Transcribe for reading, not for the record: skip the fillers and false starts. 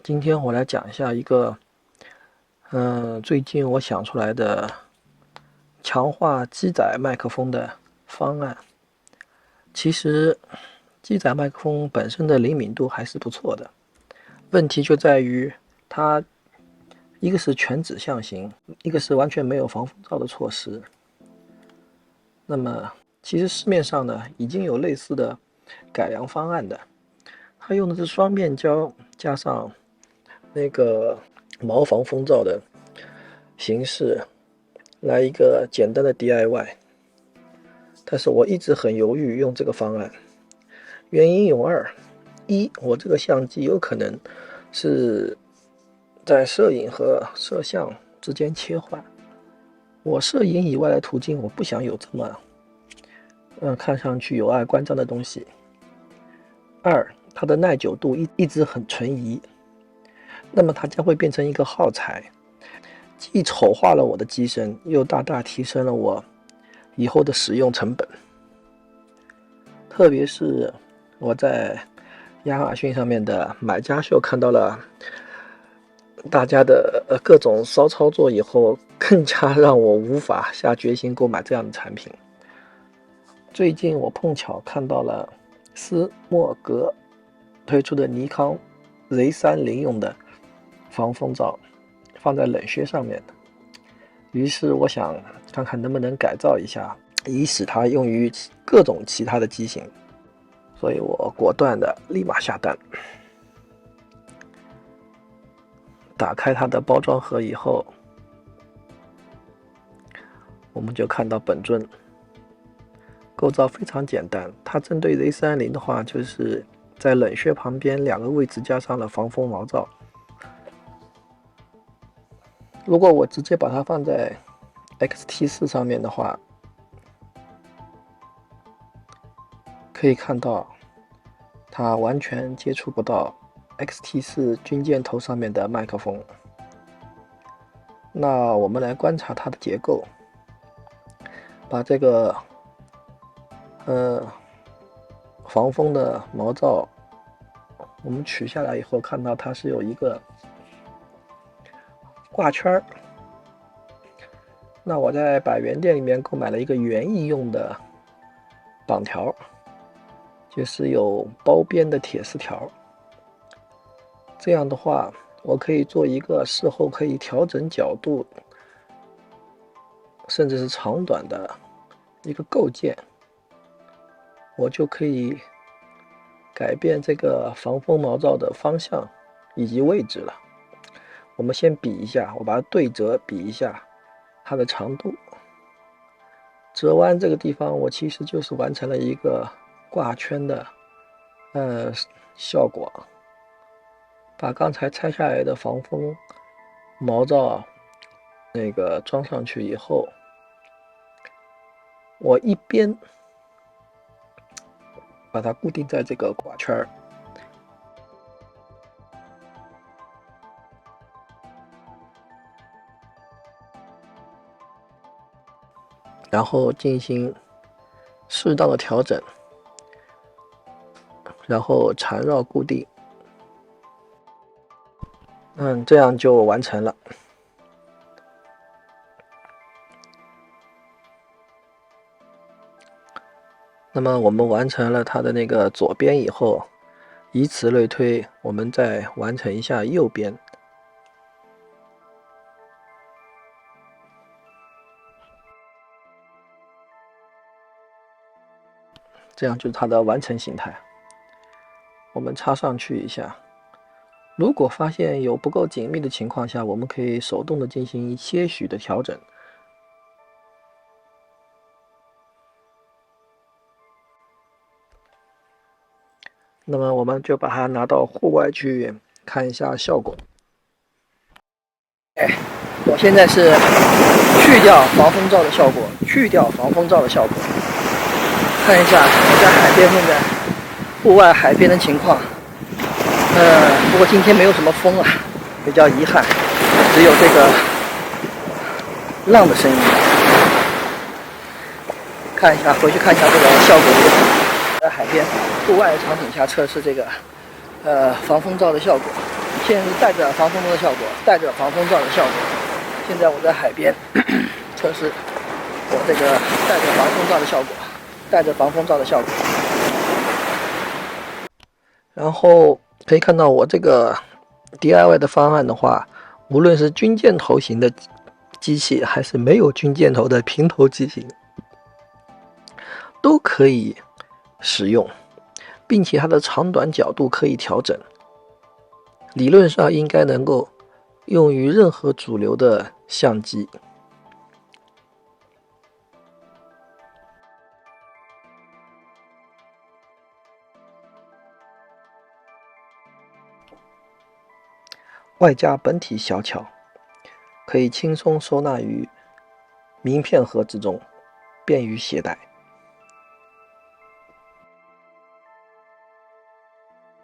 今天我来讲一下一个，最近我想出来的强化机载麦克风的方案。其实，机载麦克风本身的灵敏度还是不错的，问题就在于它一个是全指向型，一个是完全没有防风罩的措施。那么，其实市面上呢已经有类似的改良方案的，它用的是双面胶加上那个毛防风罩的形式来一个简单的 DIY， 但是我一直很犹豫用这个方案，原因有二：一，我这个相机有可能是在摄影和摄像之间切换，我摄影以外的途径我不想有这么看上去有碍观瞻的东西。二，它的耐久度一直很存疑，那么它将会变成一个耗材，既丑化了我的机身，又大大提升了我以后的使用成本。特别是我在亚马逊上面的买家秀看到了大家的各种骚操作以后，更加让我无法下决心购买这样的产品。最近我碰巧看到了斯莫格推出的尼康 Z30 用的防风罩，放在冷靴上面的，于是我想看看能不能改造一下，以使它用于各种其他的机型，所以我果断的立马下单。打开它的包装盒以后，我们就看到本尊构造非常简单，它针对 Z30 的话，就是在冷靴旁边2个位置加上了防风毛罩。如果我直接把它放在 XT4 上面的话，可以看到它完全接触不到 XT4 军舰头上面的麦克风。那我们来观察它的结构，把这个防风的毛罩我们取下来以后，看到它是有一个挂圈儿。那我在百元店里面购买了一个园艺用的绑条，就是有包边的铁丝条。这样的话，我可以做一个事后可以调整角度，甚至是长短的一个构件，我就可以改变这个防风毛罩的方向以及位置了。我们先比一下，我把它对折比一下它的长度。折弯这个地方，我其实就是完成了一个挂圈的效果。把刚才拆下来的防风毛罩装上去以后，我一边把它固定在这个挂圈儿，然后进行适当的调整，然后缠绕固定。这样就完成了。那么我们完成了它的那个左边以后，以此类推，我们再完成一下右边。这样就是它的完成形态。我们插上去一下，如果发现有不够紧密的情况下，我们可以手动的进行些许的调整。那么我们就把它拿到户外去看一下效果。我现在是去掉防风罩的效果，看一下我在海边现在户外海边的情况。不过今天没有什么风啊，比较遗憾，只有这个浪的声音。看一下，回去看一下这个效果如何。在海边户外的场景下测试这个防风罩的效果。现在是带着防风的效果，带着防风罩的效果。现在我在海边测试我这个带着防风罩的效果，带着防风罩的效果。然后可以看到我这个 DIY 的方案的话，无论是军舰头型的机器，还是没有军舰头的平头机型，都可以使用，并且它的长短角度可以调整，理论上应该能够用于任何主流的相机。外加本体小巧，可以轻松收纳于名片盒之中，便于携带。